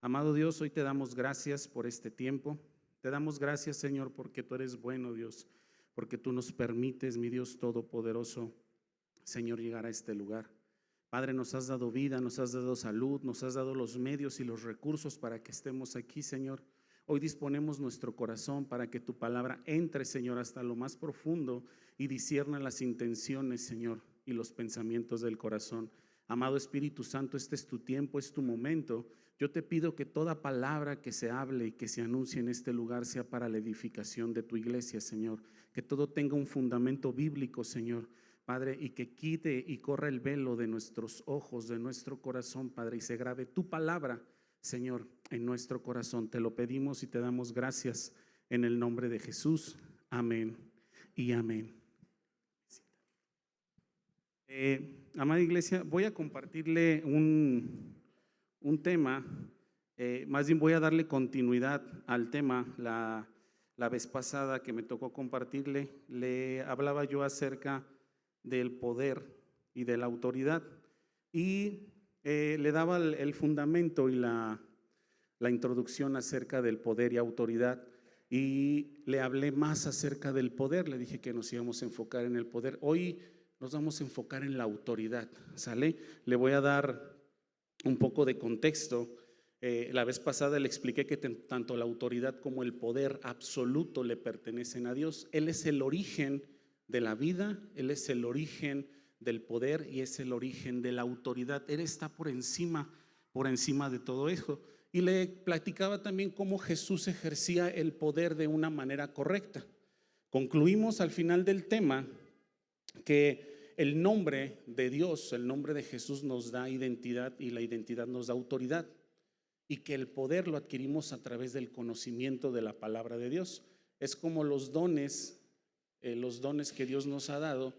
Amado Dios, hoy te damos gracias por este tiempo. Te damos gracias, Señor, porque tú eres bueno, Dios, porque tú nos permites, mi Dios todopoderoso, Señor, llegar a este lugar. Padre, nos has dado vida, nos has dado salud, nos has dado los medios y los recursos para que estemos aquí, Señor. Hoy disponemos nuestro corazón para que tu palabra entre, Señor, hasta lo más profundo y discierna las intenciones, Señor, y los pensamientos del corazón. Amado Espíritu Santo, este es tu tiempo, es tu momento. Yo te pido que toda palabra que se hable y que se anuncie en este lugar sea para la edificación de tu iglesia, Señor. Que todo tenga un fundamento bíblico, Señor. Padre, y que quite y corra el velo de nuestros ojos, de nuestro corazón, Padre, y se grabe tu palabra, Señor, en nuestro corazón. Te lo pedimos y te damos gracias en el nombre de Jesús. Amén y amén. Amada iglesia, voy a compartirle un tema, más bien voy a darle continuidad al tema. La vez pasada que me tocó compartirle, le hablaba yo acerca del poder y de la autoridad y le daba el fundamento y la introducción acerca del poder y autoridad, y le hablé más acerca del poder. Le dije que nos íbamos a enfocar en el poder. Hoy nos vamos a enfocar en la autoridad, ¿sale? Le voy a dar un poco de contexto. La vez pasada le expliqué que tanto la autoridad como el poder absoluto le pertenecen a Dios. Él es el origen de la vida, Él es el origen del poder y es el origen de la autoridad. Él está por encima de todo eso. Y le platicaba también cómo Jesús ejercía el poder de una manera correcta. Concluimos al final del tema que el nombre de Dios, el nombre de Jesús nos da identidad y la identidad nos da autoridad, y que el poder lo adquirimos a través del conocimiento de la palabra de Dios. Es como los dones que Dios nos ha dado,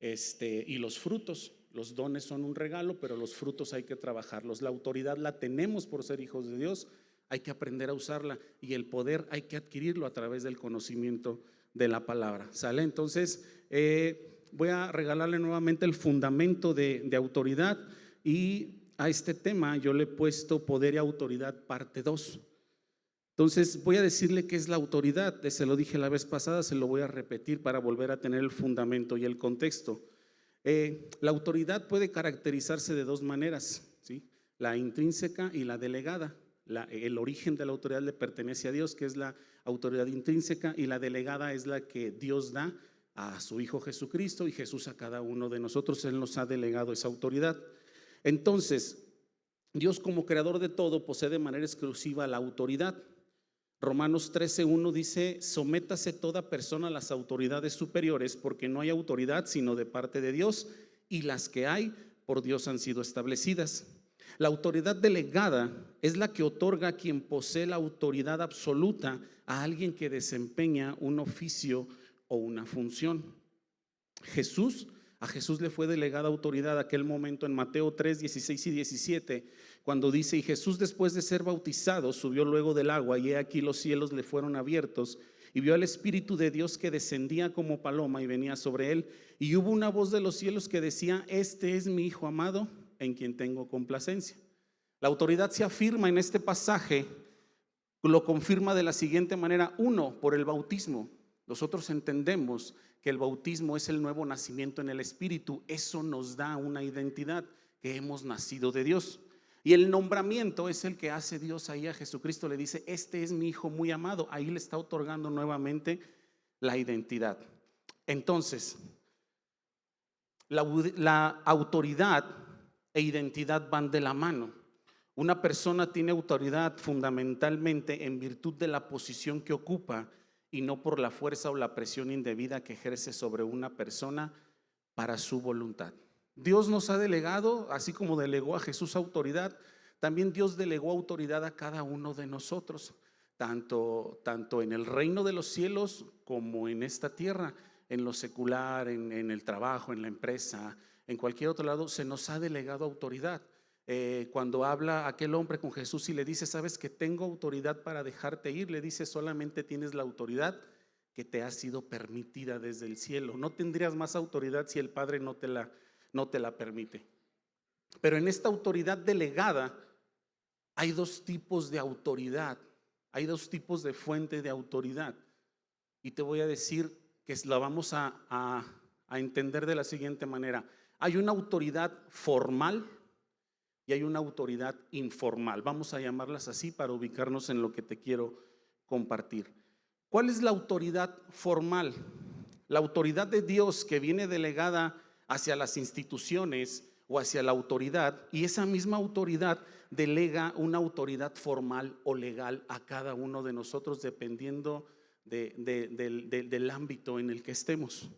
y los frutos. Los dones son un regalo, pero los frutos hay que trabajarlos. La autoridad la tenemos por ser hijos de Dios, hay que aprender a usarla, y el poder hay que adquirirlo a través del conocimiento de la palabra. ¿Sale? Entonces, voy a regalarle nuevamente el fundamento de autoridad, y a este tema yo le he puesto poder y autoridad parte 2. Entonces voy a decirle qué es la autoridad. Se lo dije la vez pasada, se lo voy a repetir para volver a tener el fundamento y el contexto. La autoridad puede caracterizarse de dos maneras, ¿sí? La intrínseca y la delegada. El origen de la autoridad le pertenece a Dios, que es la autoridad intrínseca, y la delegada es la que Dios da a su Hijo Jesucristo, y Jesús a cada uno de nosotros. Él nos ha delegado esa autoridad. Entonces, Dios, como creador de todo, posee de manera exclusiva la autoridad. Romanos 13:1 dice: sométase toda persona a las autoridades superiores, porque no hay autoridad sino de parte de Dios, y las que hay por Dios han sido establecidas. La autoridad delegada es la que otorga a quien posee la autoridad absoluta a alguien que desempeña un oficio o una función. A Jesús le fue delegada autoridad aquel momento en Mateo 3:16 y 17, cuando dice: y Jesús, después de ser bautizado, subió luego del agua, y he aquí los cielos le fueron abiertos, y vio al Espíritu de Dios que descendía como paloma y venía sobre él, y hubo una voz de los cielos que decía: este es mi Hijo amado, en quien tengo complacencia. La autoridad se afirma en este pasaje, lo confirma de la siguiente manera. Uno, por el bautismo. Nosotros entendemos que el bautismo es el nuevo nacimiento en el Espíritu. Eso nos da una identidad, que hemos nacido de Dios. Y el nombramiento es el que hace Dios ahí a Jesucristo. Le dice: este es mi Hijo muy amado. Ahí le está otorgando nuevamente la identidad. Entonces, la autoridad e identidad van de la mano. Una persona tiene autoridad fundamentalmente en virtud de la posición que ocupa, y no por la fuerza o la presión indebida que ejerce sobre una persona para su voluntad. Dios nos ha delegado, así como delegó a Jesús autoridad, también Dios delegó autoridad a cada uno de nosotros, tanto en el reino de los cielos como en esta tierra, en lo secular, en el trabajo, en la empresa, en cualquier otro lado. Se nos ha delegado autoridad. Cuando habla aquel hombre con Jesús y le dice: sabes que tengo autoridad para dejarte ir, le dice: solamente tienes la autoridad que te ha sido permitida desde el cielo. No tendrías más autoridad si el Padre no te la permite. Pero en esta autoridad delegada hay dos tipos de autoridad, hay dos tipos de fuente de autoridad. Y te voy a decir que la vamos a entender de la siguiente manera. Hay una autoridad formal y hay una autoridad informal. Vamos a llamarlas así para ubicarnos en lo que te quiero compartir. ¿Cuál es la autoridad formal? La autoridad de Dios que viene delegada hacia las instituciones o hacia la autoridad, y esa misma autoridad delega una autoridad formal o legal a cada uno de nosotros dependiendo del ámbito en el que estemos.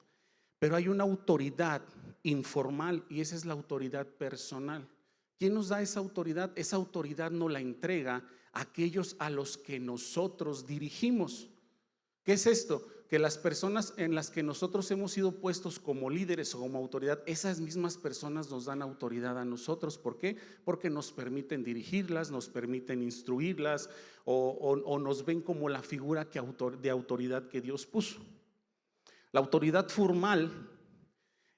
Pero hay una autoridad informal y esa es la autoridad personal. ¿Quién nos da esa autoridad? Esa autoridad nos la entrega a aquellos a los que nosotros dirigimos. ¿Qué es esto? Que las personas en las que nosotros hemos sido puestos como líderes o como autoridad, esas mismas personas nos dan autoridad a nosotros. ¿Por qué? Porque nos permiten dirigirlas, nos permiten instruirlas o nos ven como la figura de autoridad que Dios puso. La autoridad formal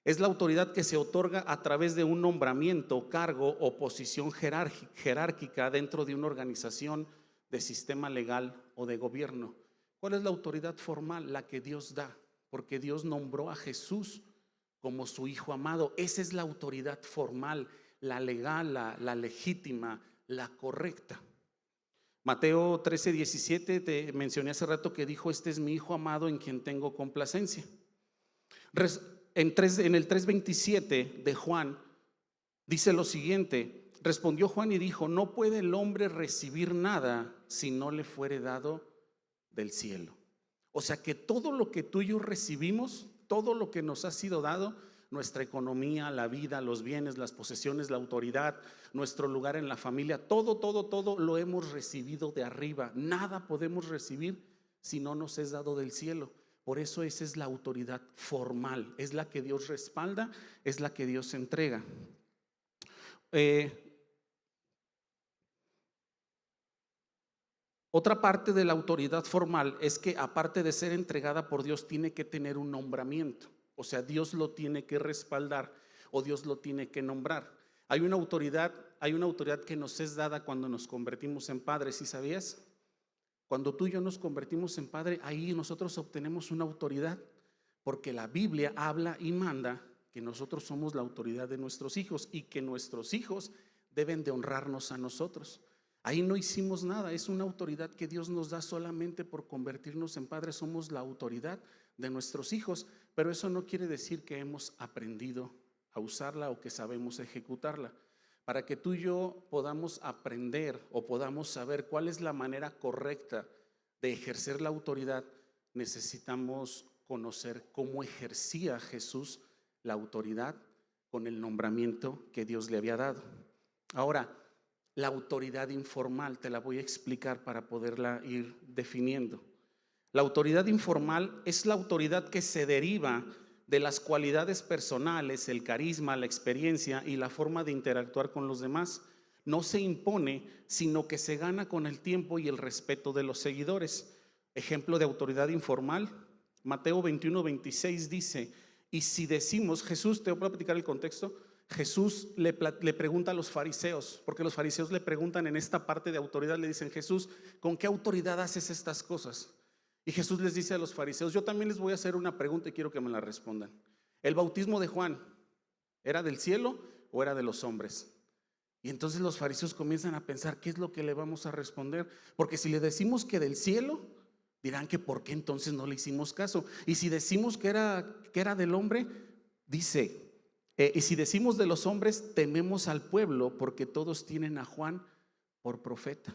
es la autoridad que se otorga a través de un nombramiento, cargo o posición jerárquica dentro de una organización de sistema legal o de gobierno. ¿Cuál es la autoridad formal? La que Dios da, porque Dios nombró a Jesús como su Hijo amado. Esa es la autoridad formal, la legal, la legítima, la correcta. Mateo 13:17, te mencioné hace rato que dijo: este es mi Hijo amado en quien tengo complacencia. En el 3:27 de Juan dice lo siguiente: respondió Juan y dijo: no puede el hombre recibir nada si no le fuere dado del cielo. O sea que todo lo que tú y yo recibimos, todo lo que nos ha sido dado, nuestra economía, la vida, los bienes, las posesiones, la autoridad, nuestro lugar en la familia, todo lo hemos recibido de arriba. Nada podemos recibir si no nos es dado del cielo. Por eso esa es la autoridad formal, es la que Dios respalda, es la que Dios entrega. Otra parte de la autoridad formal es que, aparte de ser entregada por Dios, tiene que tener un nombramiento. O sea, Dios lo tiene que respaldar o Dios lo tiene que nombrar. Hay una autoridad que nos es dada cuando nos convertimos en padres, ¿sí sabías? Cuando tú y yo nos convertimos en padre, ahí nosotros obtenemos una autoridad, porque la Biblia habla y manda que nosotros somos la autoridad de nuestros hijos y que nuestros hijos deben de honrarnos a nosotros. Ahí no hicimos nada, es una autoridad que Dios nos da solamente por convertirnos en padres. Somos la autoridad de nuestros hijos, pero eso no quiere decir que hemos aprendido a usarla o que sabemos ejecutarla. Para que tú y yo podamos aprender o podamos saber cuál es la manera correcta de ejercer la autoridad, necesitamos conocer cómo ejercía Jesús la autoridad con el nombramiento que Dios le había dado. Ahora, la autoridad informal te la voy a explicar para poderla ir definiendo. La autoridad informal es la autoridad que se deriva de las cualidades personales, el carisma, la experiencia y la forma de interactuar con los demás. No se impone, sino que se gana con el tiempo y el respeto de los seguidores. Ejemplo de autoridad informal, Mateo 21:26 dice: y si decimos, Jesús, te voy a platicar el contexto. Jesús le pregunta a los fariseos, porque los fariseos le preguntan en esta parte de autoridad, le dicen: Jesús, ¿con qué autoridad haces estas cosas? Y Jesús les dice a los fariseos: yo también les voy a hacer una pregunta y quiero que me la respondan. ¿El bautismo de Juan era del cielo o era de los hombres? Y entonces los fariseos comienzan a pensar: ¿qué es lo que le vamos a responder? Porque si le decimos que del cielo, dirán que ¿por qué entonces no le hicimos caso? Y si decimos que era del hombre, dice: y si decimos de los hombres, tememos al pueblo, porque todos tienen a Juan por profeta.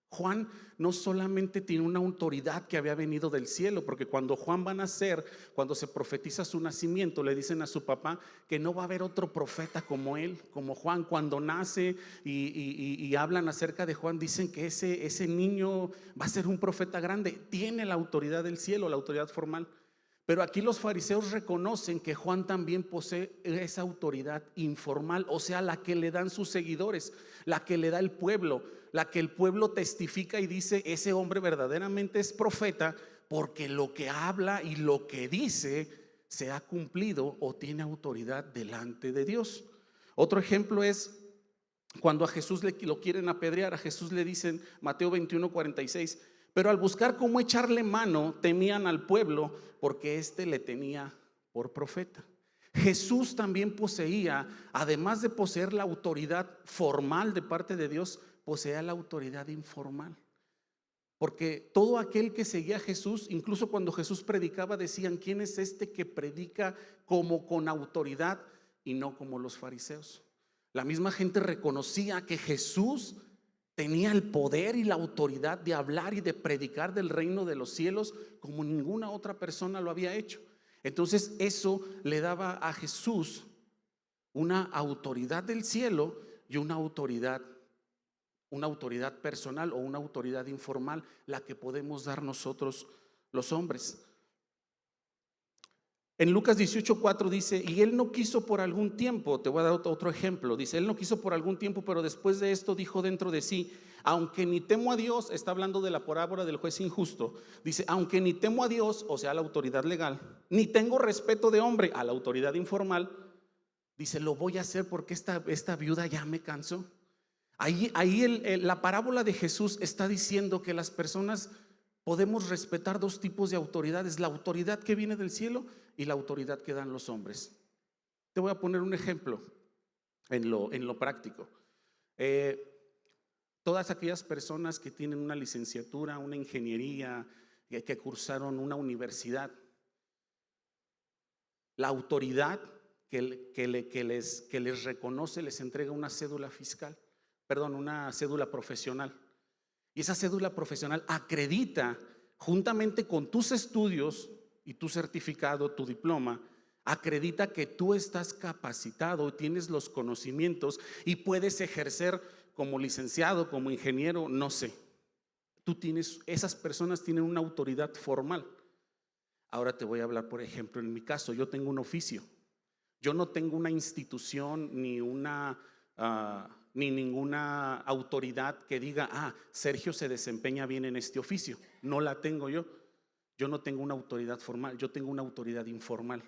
Juan no solamente tiene una autoridad que había venido del cielo, porque cuando Juan va a nacer, cuando se profetiza su nacimiento, le dicen a su papá que no va a haber otro profeta como él, como Juan. Cuando nace y hablan acerca de Juan, dicen que ese niño va a ser un profeta grande. Tiene la autoridad del cielo, la autoridad formal. Pero aquí los fariseos reconocen que Juan también posee esa autoridad informal, o sea, la que le dan sus seguidores, la que le da el pueblo, la que el pueblo testifica y dice: ese hombre verdaderamente es profeta, porque lo que habla y lo que dice se ha cumplido o tiene autoridad delante de Dios. Otro ejemplo es Cuando a Jesús lo quieren apedrear, a Jesús le dicen, Mateo 21:46, pero al buscar cómo echarle mano, temían al pueblo porque éste le tenía por profeta. Jesús también poseía, además de poseer la autoridad formal de parte de Dios, poseía la autoridad informal. Porque todo aquel que seguía a Jesús, incluso cuando Jesús predicaba, decían, ¿quién es este que predica como con autoridad y no como los fariseos? La misma gente reconocía que Jesús tenía el poder y la autoridad de hablar y de predicar del reino de los cielos como ninguna otra persona lo había hecho. Entonces eso le daba a Jesús una autoridad del cielo y una autoridad personal o una autoridad informal, la que podemos dar nosotros los hombres. En Lucas 18:4 dice, y él no quiso por algún tiempo, te voy a dar otro ejemplo, dice, él no quiso por algún tiempo, pero después de esto dijo dentro de sí, aunque ni temo a Dios, está hablando de la parábola del juez injusto, dice, aunque ni temo a Dios, o sea, a la autoridad legal, ni tengo respeto de hombre, a la autoridad informal, dice, lo voy a hacer porque esta viuda ya me cansó. Ahí la parábola de Jesús está diciendo que las personas podemos respetar dos tipos de autoridades, la autoridad que viene del cielo y la autoridad que dan los hombres. Te voy a poner un ejemplo en lo práctico. Todas aquellas personas que tienen una licenciatura, una ingeniería, que cursaron una universidad, la autoridad que les reconoce, les entrega una cédula fiscal, una cédula profesional. Y esa cédula profesional acredita, juntamente con tus estudios y tu certificado, tu diploma, acredita que tú estás capacitado, tienes los conocimientos y puedes ejercer como licenciado, como ingeniero, no sé. Esas personas tienen una autoridad formal. Ahora te voy a hablar, por ejemplo, en mi caso, yo tengo un oficio. Yo no tengo una institución ni ninguna autoridad que diga, Sergio se desempeña bien en este oficio. No la tengo yo. Yo no tengo una autoridad formal, yo tengo una autoridad informal.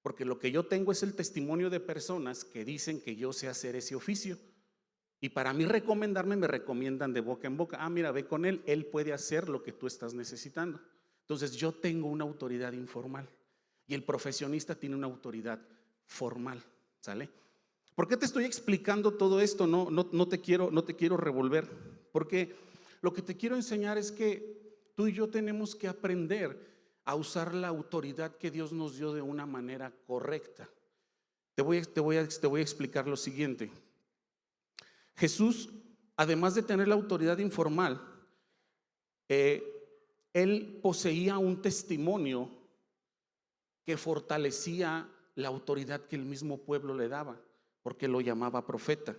Porque lo que yo tengo es el testimonio de personas que dicen que yo sé hacer ese oficio. Y para mí recomendarme, me recomiendan de boca en boca. Mira, ve con él, él puede hacer lo que tú estás necesitando. Entonces yo tengo una autoridad informal y el profesionista tiene una autoridad formal, ¿sale? ¿Por qué te estoy explicando todo esto? No te quiero revolver, porque lo que te quiero enseñar es que tú y yo tenemos que aprender a usar la autoridad que Dios nos dio de una manera correcta. Te voy a explicar lo siguiente. Jesús, además de tener la autoridad informal, él poseía un testimonio que fortalecía la autoridad que el mismo pueblo le daba, porque lo llamaba profeta.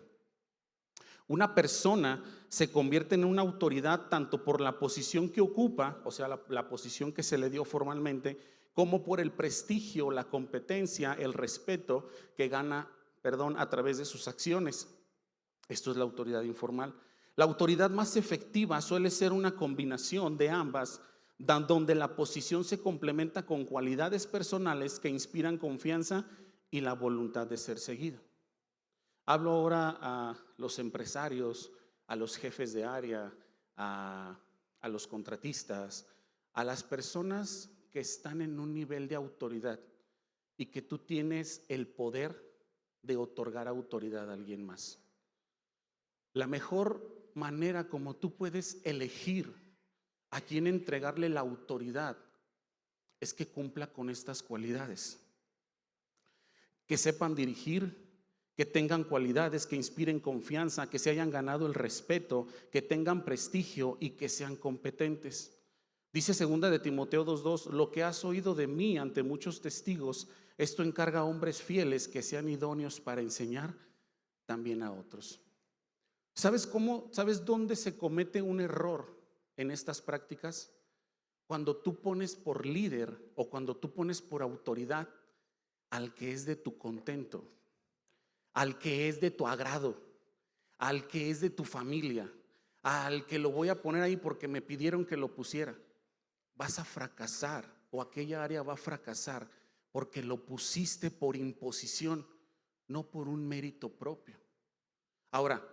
Una persona se convierte en una autoridad tanto por la posición que ocupa, o sea, la posición que se le dio formalmente, como por el prestigio, la competencia, el respeto que gana, a través de sus acciones. Esto es la autoridad informal. La autoridad más efectiva suele ser una combinación de ambas, donde la posición se complementa con cualidades personales que inspiran confianza y la voluntad de ser seguido. Hablo ahora a los empresarios, a los jefes de área, a los contratistas, a las personas que están en un nivel de autoridad y que tú tienes el poder de otorgar autoridad a alguien más. La mejor manera como tú puedes elegir a quién entregarle la autoridad es que cumpla con estas cualidades: que sepan dirigir, que tengan cualidades que inspiren confianza, que se hayan ganado el respeto, que tengan prestigio y que sean competentes. Dice 2 de Timoteo 2:2, lo que has oído de mí ante muchos testigos, esto encarga a hombres fieles que sean idóneos para enseñar también a otros. ¿Sabes dónde se comete un error en estas prácticas? Cuando tú pones por líder o cuando tú pones por autoridad al que es de tu contento, al que es de tu agrado, al que es de tu familia, al que lo voy a poner ahí porque me pidieron que lo pusiera. Vas a fracasar, o aquella área va a fracasar porque lo pusiste por imposición, no por un mérito propio. Ahora,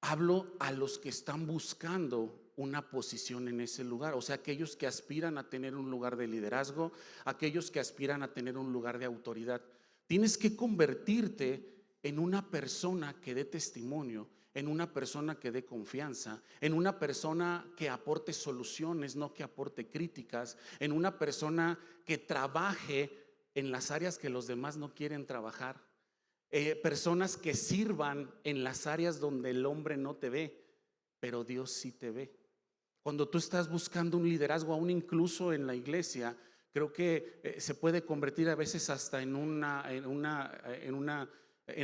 hablo a los que están buscando una posición en ese lugar, o sea, aquellos que aspiran a tener un lugar de liderazgo, aquellos que aspiran a tener un lugar de autoridad. Tienes que convertirte en una persona que dé testimonio, en una persona que dé confianza, en una persona que aporte soluciones, no que aporte críticas, en una persona que trabaje en las áreas que los demás no quieren trabajar. Personas que sirvan en las áreas donde el hombre no te ve, pero Dios sí te ve. Cuando tú estás buscando un liderazgo, aún incluso en la iglesia, creo que se puede convertir a veces hasta en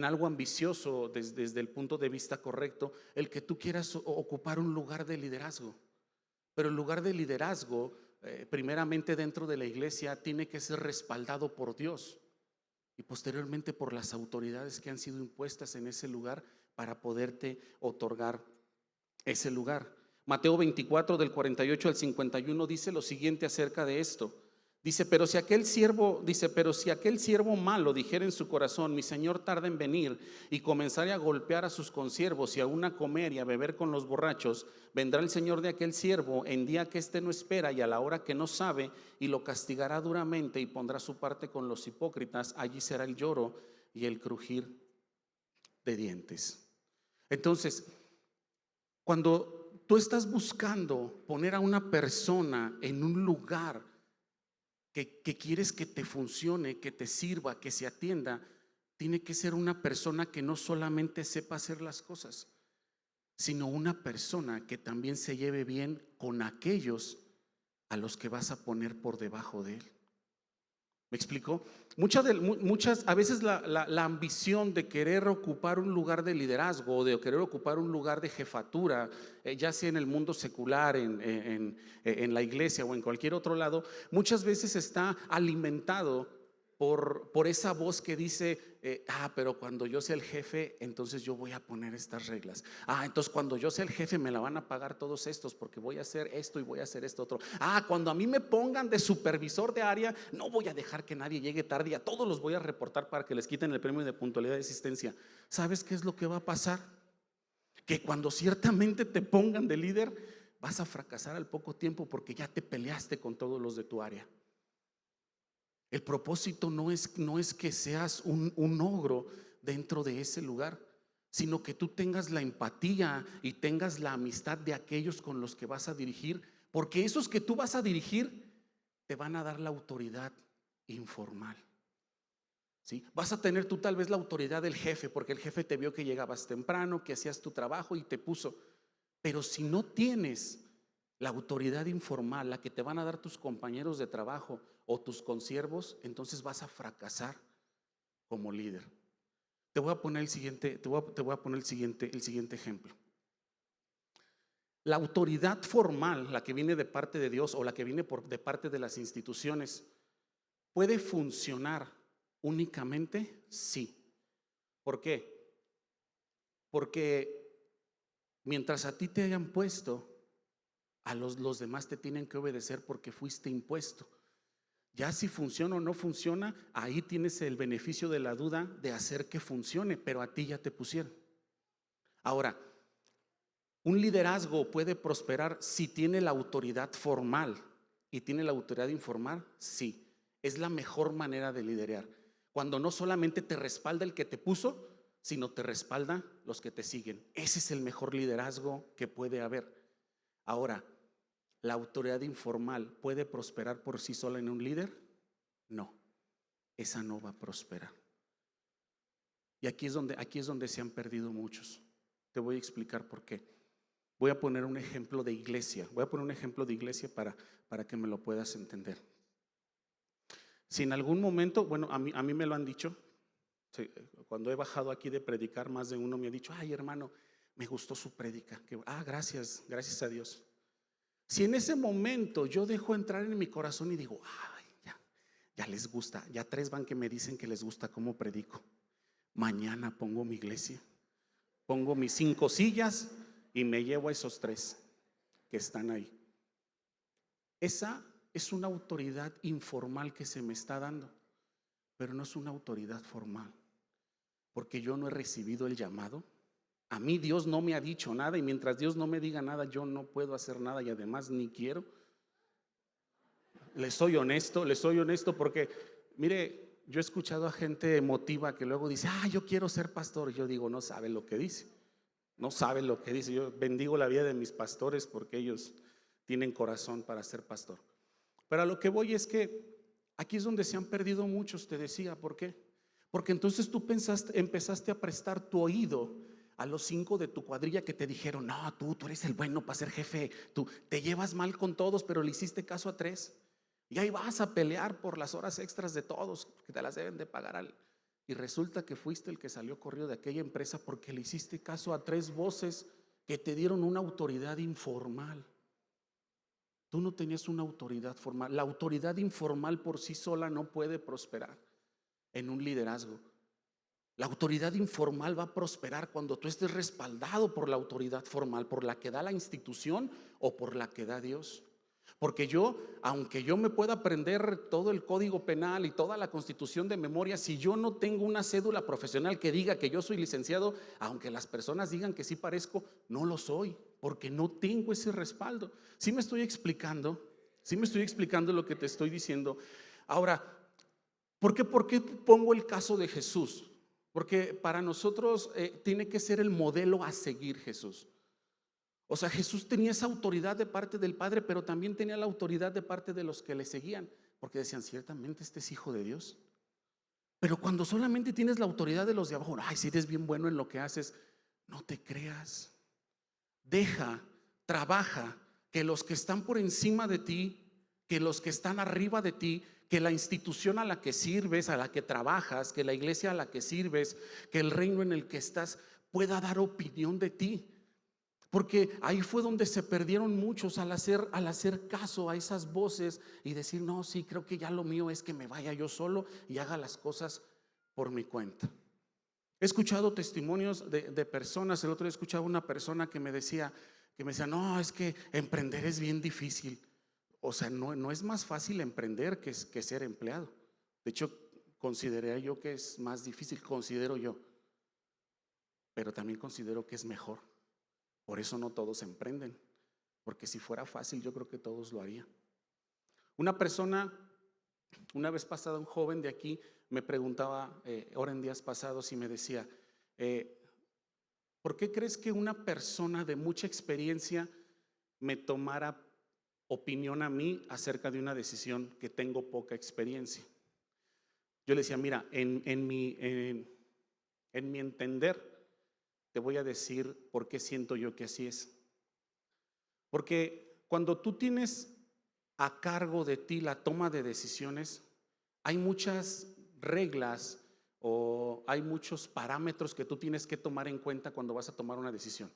algo ambicioso desde el punto de vista correcto, el que tú quieras ocupar un lugar de liderazgo. Pero el lugar de liderazgo, primeramente dentro de la iglesia, tiene que ser respaldado por Dios y posteriormente por las autoridades que han sido impuestas en ese lugar para poderte otorgar ese lugar. Mateo 24 del 48 al 51 dice lo siguiente acerca de esto. Dice, pero si aquel siervo malo dijera en su corazón, mi señor tarda en venir, y comenzare a golpear a sus consiervos y aún a comer y a beber con los borrachos, vendrá el señor de aquel siervo en día que éste no espera y a la hora que no sabe, y lo castigará duramente y pondrá su parte con los hipócritas. Allí será el lloro y el crujir de dientes. Entonces, cuando tú estás buscando poner a una persona en un lugar que quieres que te funcione, que te sirva, que se atienda, tiene que ser una persona que no solamente sepa hacer las cosas, sino una persona que también se lleve bien con aquellos a los que vas a poner por debajo de él. ¿Me explico? A veces la ambición de querer ocupar un lugar de liderazgo o de querer ocupar un lugar de jefatura, ya sea en el mundo secular, en la iglesia o en cualquier otro lado, muchas veces está alimentado por esa voz que dice, pero cuando yo sea el jefe, entonces yo voy a poner estas reglas. Entonces cuando yo sea el jefe me la van a pagar todos estos porque voy a hacer esto y voy a hacer esto otro. Cuando a mí me pongan de supervisor de área, no voy a dejar que nadie llegue tarde y a todos los voy a reportar para que les quiten el premio de puntualidad de asistencia. ¿Sabes qué es lo que va a pasar? Que cuando ciertamente te pongan de líder, vas a fracasar al poco tiempo porque ya te peleaste con todos los de tu área. El propósito no es que seas un ogro dentro de ese lugar, sino que tú tengas la empatía y tengas la amistad de aquellos con los que vas a dirigir, porque esos que tú vas a dirigir te van a dar la autoridad informal. ¿Sí? Vas a tener tú tal vez la autoridad del jefe, porque el jefe te vio que llegabas temprano, que hacías tu trabajo y te puso. Pero si no tienes la autoridad informal, la que te van a dar tus compañeros de trabajo o tus consiervos, entonces vas a fracasar como líder. Te voy a poner el siguiente ejemplo. La autoridad formal, la que viene de parte de Dios o la que viene de parte de las instituciones, ¿puede funcionar únicamente? Sí. ¿Por qué? Porque mientras a ti te hayan puesto, a los demás te tienen que obedecer porque fuiste impuesto. Ya si funciona o no funciona, ahí tienes el beneficio de la duda de hacer que funcione, pero a ti ya te pusieron. Ahora, un liderazgo puede prosperar si tiene la autoridad formal y tiene la autoridad informal. Sí, es la mejor manera de liderar. Cuando no solamente te respalda el que te puso, sino te respalda los que te siguen. Ese es el mejor liderazgo que puede haber. Ahora, ¿la autoridad informal puede prosperar por sí sola en un líder? No, esa no va a prosperar. Y aquí es donde se han perdido muchos. Te voy a explicar por qué. Voy a poner un ejemplo de iglesia. Para que me lo puedas entender. Si en algún momento, bueno, a mí me lo han dicho, cuando he bajado aquí de predicar, más de uno me ha dicho, ay hermano, me gustó su prédica. Gracias a Dios. Si en ese momento yo dejo entrar en mi corazón y digo, ya les gusta, ya 3 van que me dicen que les gusta cómo predico. Mañana pongo mi iglesia, pongo mis 5 sillas y me llevo a esos 3 que están ahí. Esa es una autoridad informal que se me está dando, pero no es una autoridad formal. porque yo no he recibido el llamado. A mí Dios no me ha dicho nada y mientras Dios no me diga nada, yo no puedo hacer nada y además ni quiero. Les soy honesto porque, mire, yo he escuchado a gente emotiva que luego dice, yo quiero ser pastor. Yo digo, no sabe lo que dice, no sabe lo que dice. Yo bendigo la vida de mis pastores porque ellos tienen corazón para ser pastor. Pero a lo que voy es que aquí es donde se han perdido muchos, te decía. ¿Por qué? Porque entonces tú empezaste a prestar tu oído a los 5 de tu cuadrilla que te dijeron, no, tú eres el bueno para ser jefe, tú te llevas mal con todos, pero le hiciste caso a 3. Y ahí vas a pelear por las horas extras de todos, que te las deben de pagar. Y resulta que fuiste el que salió corrido de aquella empresa porque le hiciste caso a 3 voces que te dieron una autoridad informal. Tú no tenías una autoridad formal. La autoridad informal por sí sola no puede prosperar en un liderazgo. La autoridad informal va a prosperar cuando tú estés respaldado por la autoridad formal, por la que da la institución o por la que da Dios. Porque yo, aunque yo me pueda aprender todo el código penal y toda la constitución de memoria, si yo no tengo una cédula profesional que diga que yo soy licenciado, aunque las personas digan que sí parezco, no lo soy, porque no tengo ese respaldo. ¿Sí me estoy explicando? ¿Sí me estoy explicando lo que te estoy diciendo? Ahora, ¿por qué pongo el caso de Jesús? Porque para nosotros tiene que ser el modelo a seguir Jesús. O sea, Jesús tenía esa autoridad de parte del Padre, pero también tenía la autoridad de parte de los que le seguían, porque decían, ciertamente este es hijo de Dios. Pero cuando solamente tienes la autoridad de los de abajo, si eres bien bueno en lo que haces, no te creas. Trabaja, que los que están por encima de ti, que los que están arriba de ti, que la institución a la que sirves, a la que trabajas, que la iglesia a la que sirves, que el reino en el que estás pueda dar opinión de ti. Porque ahí fue donde se perdieron muchos al hacer caso a esas voces y decir, no, sí, creo que ya lo mío es que me vaya yo solo y haga las cosas por mi cuenta. He escuchado testimonios de personas. El otro día escuchaba una persona que me decía, no, es que emprender es bien difícil. O sea, no es más fácil emprender que ser empleado. De hecho, consideré yo que es más difícil, considero yo. Pero también considero que es mejor. Por eso no todos emprenden, porque si fuera fácil yo creo que todos lo harían. Una persona, una vez pasada, un joven de aquí me preguntaba, ahora en días pasados, y me decía, ¿por qué crees que una persona de mucha experiencia me tomara opinión a mí acerca de una decisión que tengo poca experiencia? Yo le decía, mira, en mi entender, te voy a decir por qué siento yo que así es. Porque cuando tú tienes a cargo de ti la toma de decisiones, hay muchas reglas o hay muchos parámetros que tú tienes que tomar en cuenta cuando vas a tomar una decisión.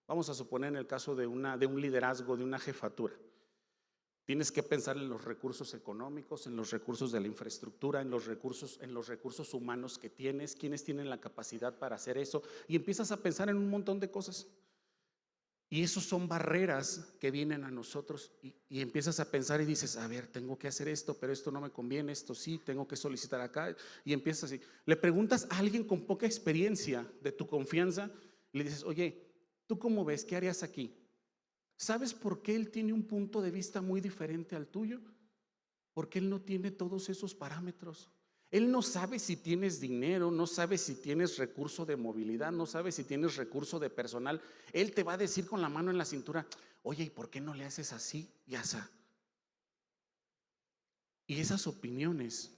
Vamos a suponer en el caso de un liderazgo, de una jefatura. Tienes que pensar en los recursos económicos, en los recursos de la infraestructura, en los recursos humanos que tienes, quiénes tienen la capacidad para hacer eso, y empiezas a pensar en un montón de cosas. Y esos son barreras que vienen a nosotros y empiezas a pensar y dices, a ver, tengo que hacer esto, pero esto no me conviene, esto sí, tengo que solicitar acá, y empiezas así. Le preguntas a alguien con poca experiencia de tu confianza y le dices, oye, ¿tú cómo ves? ¿Qué harías aquí? ¿Sabes por qué él tiene un punto de vista muy diferente al tuyo? Porque él no tiene todos esos parámetros. Él no sabe si tienes dinero, no sabe si tienes recurso de movilidad, no sabe si tienes recurso de personal. Él te va a decir con la mano en la cintura, oye, ¿y por qué no le haces así y así? Y esas opiniones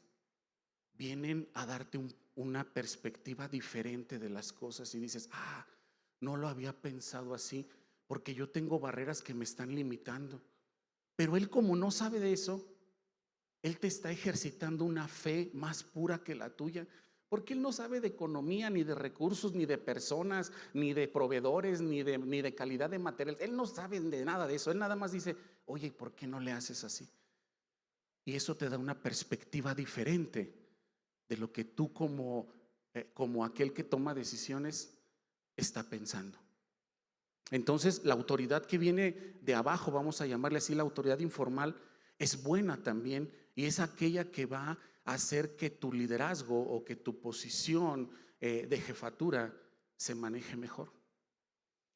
vienen a darte una perspectiva diferente de las cosas y dices, no lo había pensado así, porque yo tengo barreras que me están limitando. Pero él, como no sabe de eso, él te está ejercitando una fe más pura que la tuya, porque él no sabe de economía, ni de recursos, ni de personas, ni de proveedores, ni de calidad de materiales. Él no sabe de nada de eso. Él nada más dice, oye, ¿por qué no le haces así? Y eso te da una perspectiva diferente de lo que tú como aquel que toma decisiones está pensando. Entonces, la autoridad que viene de abajo, vamos a llamarle así, la autoridad informal, es buena también, y es aquella que va a hacer que tu liderazgo o que tu posición de jefatura se maneje mejor.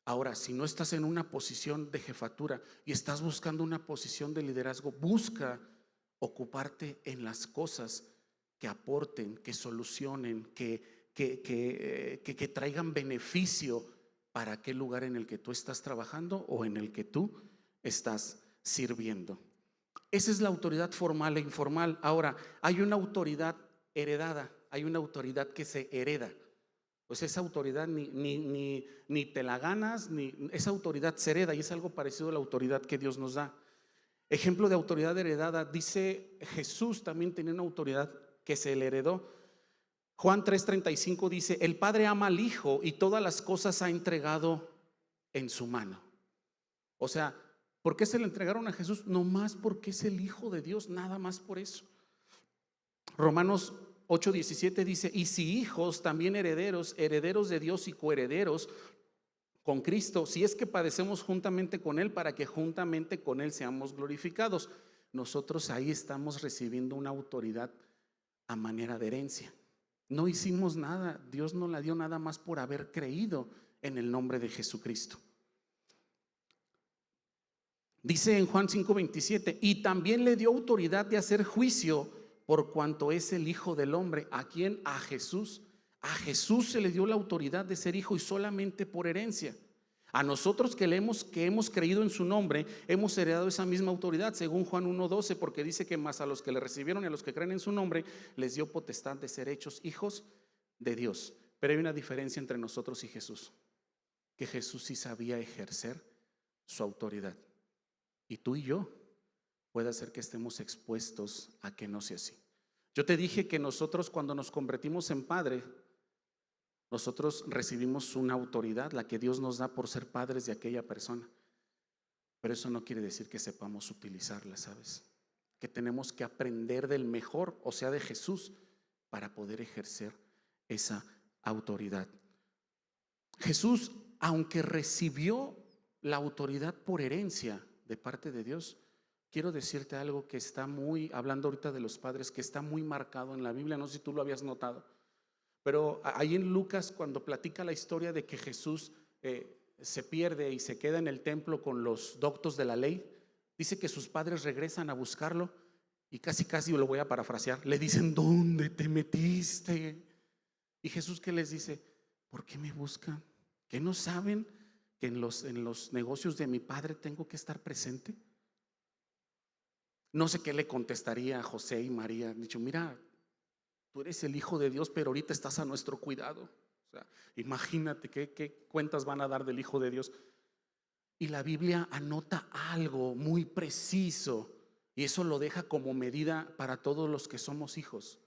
Ahora, si no estás en una posición de jefatura y estás buscando una posición de liderazgo, busca ocuparte en las cosas que aporten, que solucionen, que traigan beneficio para aquel lugar en el que tú estás trabajando o en el que tú estás sirviendo. Esa es la autoridad formal e informal. Ahora, hay una autoridad heredada, hay una autoridad que se hereda. Pues esa autoridad ni te la ganas, esa autoridad se hereda, y es algo parecido a la autoridad que Dios nos da. Ejemplo de autoridad heredada, dice Jesús también tenía una autoridad que se le heredó. Juan 3:35 dice: el Padre ama al Hijo y todas las cosas ha entregado en su mano. O sea, ¿por qué se le entregaron a Jesús? No más porque es el Hijo de Dios, nada más por eso. Romanos 8:17 dice: y si hijos, también herederos, herederos de Dios y coherederos con Cristo, si es que padecemos juntamente con Él, para que juntamente con Él seamos glorificados. Nosotros ahí estamos recibiendo una autoridad a manera de herencia. No hicimos nada, Dios nos la dio nada más por haber creído en el nombre de Jesucristo. Dice en Juan 5:27: y también le dio autoridad de hacer juicio por cuanto es el Hijo del Hombre. ¿A quién? A Jesús. A Jesús se le dio la autoridad de ser hijo, y solamente por herencia. A nosotros que hemos creído en su nombre, hemos heredado esa misma autoridad, según Juan 1:12, porque dice que más a los que le recibieron y a los que creen en su nombre, les dio potestad de ser hechos hijos de Dios. Pero hay una diferencia entre nosotros y Jesús, que Jesús sí sabía ejercer su autoridad. Y tú y yo puede ser que estemos expuestos a que no sea así. Yo te dije que nosotros, cuando nos convertimos en padre, nosotros recibimos una autoridad, la que Dios nos da por ser padres de aquella persona. Pero eso no quiere decir que sepamos utilizarla, ¿sabes? Que tenemos que aprender del mejor, o sea, de Jesús, para poder ejercer esa autoridad. Jesús, aunque recibió la autoridad por herencia de parte de Dios, quiero decirte algo que está muy, hablando ahorita de los padres, que está muy marcado en la Biblia. No sé si tú lo habías notado, pero ahí en Lucas, cuando platica la historia de que Jesús se pierde y se queda en el templo con los doctos de la ley, dice que sus padres regresan a buscarlo y casi lo voy a parafrasear, le dicen: ¿dónde te metiste? Y Jesús, ¿qué les dice? ¿Por qué me buscan? ¿Qué no saben que en los negocios de mi padre tengo que estar presente? No sé qué le contestaría a José y María. Han dicho: mira, tú eres el Hijo de Dios, pero ahorita estás a nuestro cuidado. O sea, imagínate qué cuentas van a dar del Hijo de Dios. Y la Biblia anota algo muy preciso, y eso lo deja como medida para todos los que somos hijos.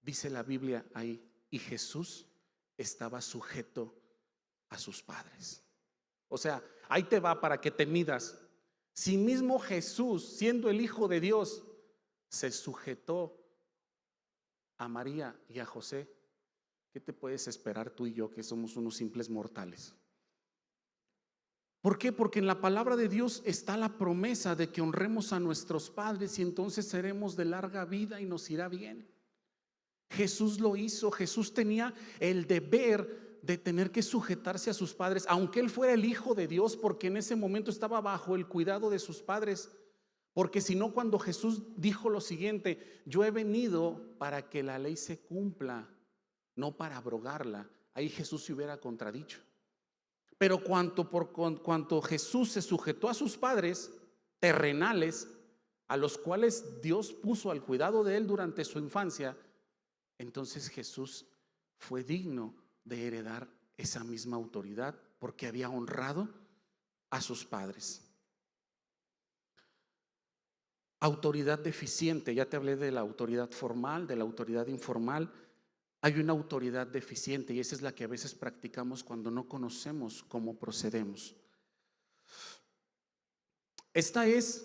Dice la Biblia ahí: y Jesús estaba sujeto a sus padres. O sea, ahí te va para que te midas. Si mismo Jesús, siendo el Hijo de Dios, se sujetó a María y a José, ¿qué te puedes esperar tú y yo, que somos unos simples mortales? ¿Por qué? Porque en la palabra de Dios está la promesa de que honremos a nuestros padres y entonces seremos de larga vida y nos irá bien. Jesús lo hizo. Jesús tenía el deber de tener que sujetarse a sus padres, aunque él fuera el Hijo de Dios, porque en ese momento estaba bajo el cuidado de sus padres. Porque si no, cuando Jesús dijo lo siguiente: yo he venido para que la ley se cumpla, no para abrogarla, ahí Jesús se hubiera contradicho. Pero cuanto Jesús se sujetó a sus padres terrenales, a los cuales Dios puso al cuidado de él durante su infancia, entonces Jesús fue digno de heredar esa misma autoridad, porque había honrado a sus padres. Autoridad deficiente, ya te hablé de la autoridad formal, de la autoridad informal. Hay una autoridad deficiente, y esa es la que a veces practicamos cuando no conocemos cómo procedemos. Esta es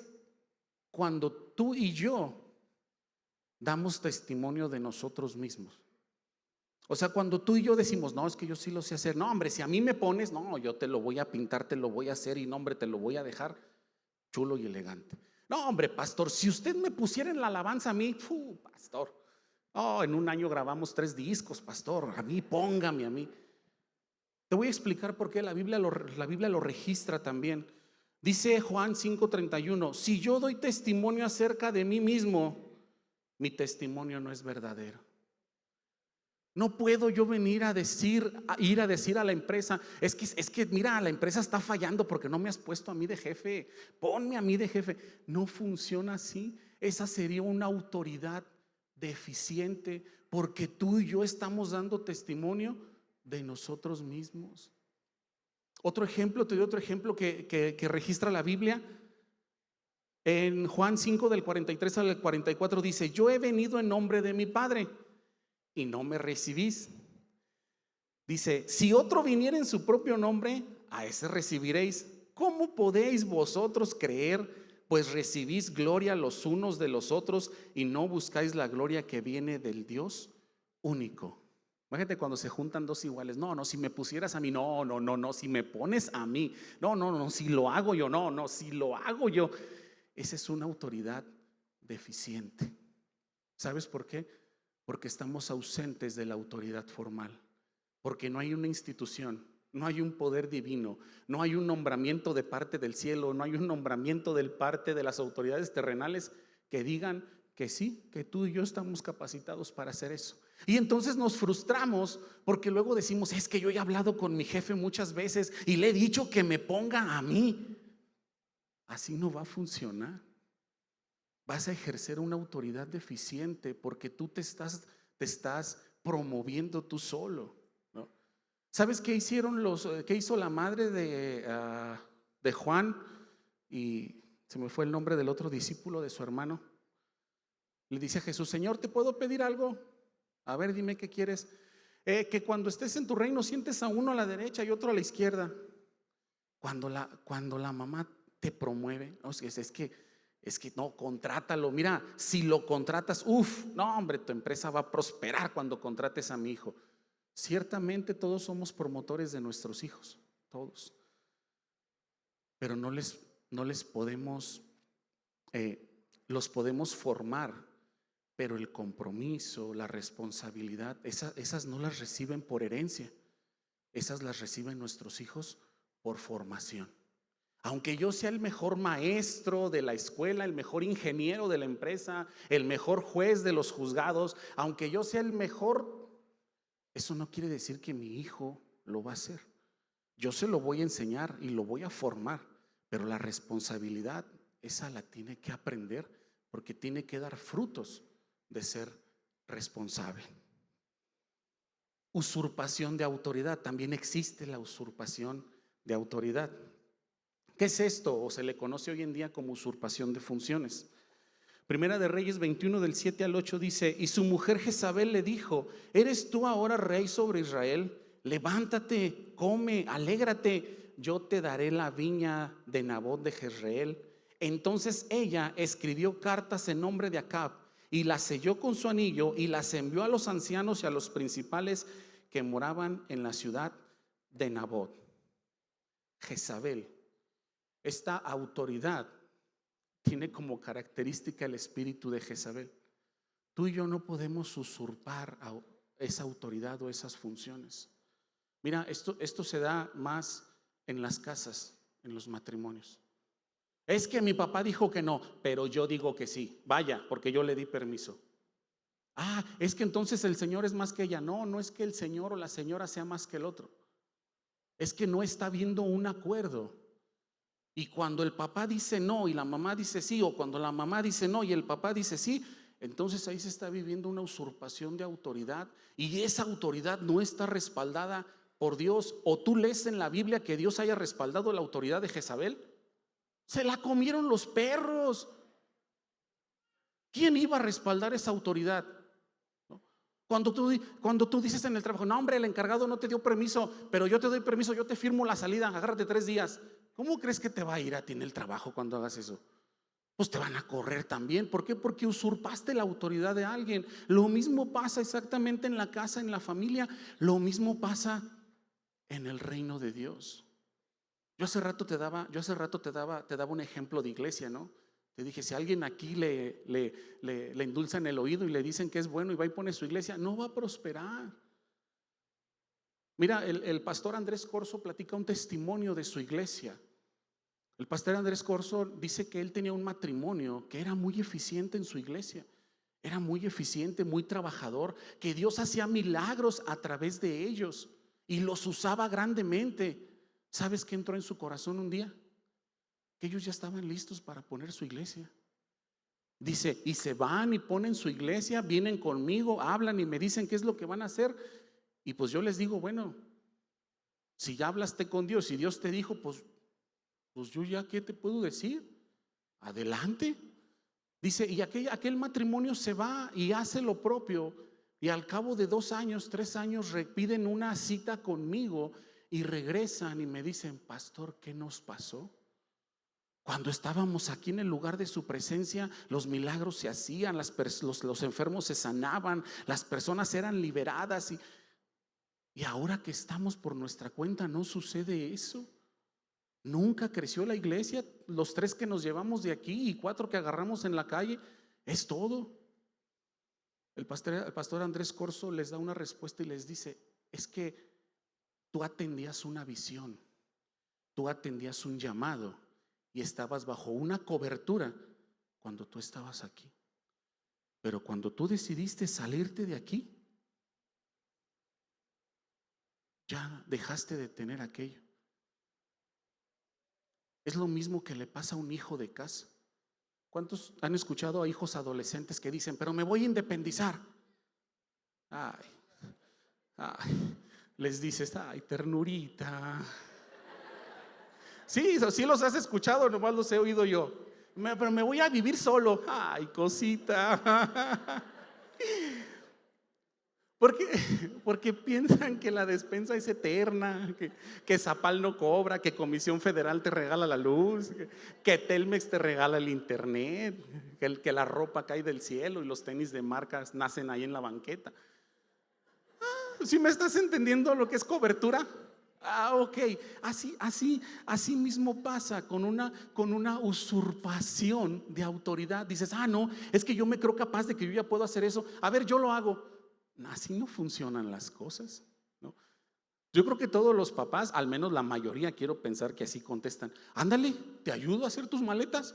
cuando tú y yo damos testimonio de nosotros mismos. O sea, cuando tú y yo decimos: no, es que yo sí lo sé hacer. No, hombre, si a mí me pones, no, yo te lo voy a pintar, te lo voy a hacer, y no, hombre, te lo voy a dejar chulo y elegante. No, hombre, pastor, si usted me pusiera en la alabanza a mí, pastor, Oh, en un año grabamos 3 discos, pastor, a mí, póngame a mí. Te voy a explicar por qué la Biblia lo registra también. Dice Juan 5:31, si yo doy testimonio acerca de mí mismo, mi testimonio no es verdadero. No puedo yo venir ir a decir a la empresa, es que mira, la empresa está fallando porque no me has puesto a mí de jefe, ponme a mí de jefe. No funciona así. Esa sería una autoridad deficiente, porque tú y yo estamos dando testimonio de nosotros mismos. Te doy otro ejemplo que registra la Biblia. En Juan 5 del 43 al 44 dice, yo he venido en nombre de mi Padre y no me recibís. Dice, si otro viniera en su propio nombre, a ese recibiréis. ¿Cómo podéis vosotros creer? Pues recibís gloria los unos de los otros y no buscáis la gloria que viene del Dios único. Imagínate cuando se juntan dos iguales. No, no, si me pusieras a mí, no, no, no, no, si me pones a mí, no, no, no, si lo hago yo, no, no, si lo hago yo. Esa es una autoridad deficiente. ¿Sabes por qué? Porque estamos ausentes de la autoridad formal. Porque no hay una institución, no hay un poder divino, no hay un nombramiento de parte del cielo, no hay un nombramiento de parte de las autoridades terrenales que digan que sí, que tú y yo estamos capacitados para hacer eso. Y entonces nos frustramos porque luego decimos, es que yo he hablado con mi jefe muchas veces y le he dicho que me ponga a mí. Así no va a funcionar. Vas a ejercer una autoridad deficiente porque tú te estás promoviendo tú solo, ¿no? ¿Sabes qué qué hizo la madre de Juan? Y se me fue el nombre del otro discípulo de su hermano. Le dice a Jesús, Señor, ¿te puedo pedir algo? A ver, dime qué quieres. Que cuando estés en tu reino sientes a uno a la derecha y otro a la izquierda. Cuando la mamá te promueve, ¿no? Es que no, contrátalo. Mira, si lo contratas, no, hombre, tu empresa va a prosperar cuando contrates a mi hijo. Ciertamente todos somos promotores de nuestros hijos, todos. Pero no les podemos, los podemos formar, pero el compromiso, la responsabilidad, esas no las reciben por herencia, esas las reciben nuestros hijos por formación. Aunque yo sea el mejor maestro de la escuela, el mejor ingeniero de la empresa, el mejor juez de los juzgados, aunque yo sea el mejor, eso no quiere decir que mi hijo lo va a hacer. Yo se lo voy a enseñar y lo voy a formar, pero la responsabilidad, esa la tiene que aprender porque tiene que dar frutos de ser responsable. Usurpación de autoridad, también existe la usurpación de autoridad. ¿Qué es esto? O se le conoce hoy en día como usurpación de funciones. Primera de Reyes 21 del 7 al 8 dice, y su mujer Jezabel le dijo, ¿eres tú ahora rey sobre Israel? Levántate, come, alégrate, yo te daré la viña de Nabot de Jezreel. Entonces ella escribió cartas en nombre de Acab y las selló con su anillo y las envió a los ancianos y a los principales que moraban en la ciudad de Nabot. Jezabel, esta autoridad tiene como característica el espíritu de Jezabel. Tú y yo no podemos usurpar esa autoridad o esas funciones. Mira, esto se da más en las casas, en los matrimonios. Es que mi papá dijo que no, pero yo digo que sí. Vaya, porque yo le di permiso. Es que entonces el Señor es más que ella. No, no es que el Señor o la señora sea más que el otro. Es que no está habiendo un acuerdo. Y cuando el papá dice no y la mamá dice sí, o cuando la mamá dice no y el papá dice sí, entonces ahí se está viviendo una usurpación de autoridad y esa autoridad no está respaldada por Dios. ¿O tú lees en la Biblia que Dios haya respaldado la autoridad de Jezabel? Se la comieron los perros. ¿Quién iba a respaldar esa autoridad? Cuando tú dices en el trabajo, no hombre, el encargado no te dio permiso, pero yo te doy permiso, yo te firmo la salida, agárrate 3 días. ¿Cómo crees que te va a ir a ti en el trabajo cuando hagas eso? Pues te van a correr también. ¿Por qué? Porque usurpaste la autoridad de alguien. Lo mismo pasa exactamente en la casa, en la familia. Lo mismo pasa en el reino de Dios. Yo hace rato te daba un ejemplo de iglesia, ¿no? Le dije, si alguien aquí le endulzan el oído y le dicen que es bueno y va y pone su iglesia, no va a prosperar. Mira, el pastor Andrés Corso platica un testimonio de su iglesia. El pastor Andrés Corso dice que él tenía un matrimonio que era muy eficiente en su iglesia. Era muy eficiente, muy trabajador, que Dios hacía milagros a través de ellos y los usaba grandemente. ¿Sabes qué entró en su corazón un día? Que ellos ya estaban listos para poner su iglesia. Dice, y se van y ponen su iglesia, vienen conmigo, hablan y me dicen qué es lo que van a hacer. Y pues yo les digo, bueno, si ya hablaste con Dios y Dios te dijo, pues yo ya qué te puedo decir, adelante. Dice, y aquel matrimonio se va y hace lo propio, y al cabo de 2 años, 3 años piden una cita conmigo y regresan y me dicen, pastor, ¿qué nos pasó? Cuando estábamos aquí en el lugar de su presencia, los milagros se hacían, los enfermos se sanaban, las personas eran liberadas, y ahora que estamos por nuestra cuenta no sucede eso. Nunca creció la iglesia. Los 3 que nos llevamos de aquí y 4 que agarramos en la calle, es todo. El pastor Andrés Corso les da una respuesta y les dice, es que tú atendías una visión, tú atendías un llamado y estabas bajo una cobertura cuando tú estabas aquí. Pero cuando tú decidiste salirte de aquí, ya dejaste de tener aquello. Es lo mismo que le pasa a un hijo de casa. ¿Cuántos han escuchado a hijos adolescentes que dicen, pero me voy a independizar? Les dices, ay, ternurita. Sí, sí los has escuchado, nomás los he oído yo. Pero me voy a vivir solo. Ay, cosita. Porque piensan que la despensa es eterna, que Zapal no cobra, que Comisión Federal te regala la luz, que Telmex te regala el internet, que la ropa cae del cielo y los tenis de marcas nacen ahí en la banqueta. ¿Sí me estás entendiendo lo que es cobertura? Ok, así mismo pasa con una usurpación de autoridad. Dices, no, es que yo me creo capaz de que yo ya puedo hacer eso. A ver, yo lo hago. Así no funcionan las cosas, ¿no? Yo creo que todos los papás, al menos la mayoría, quiero pensar que así contestan. Ándale, te ayudo a hacer tus maletas.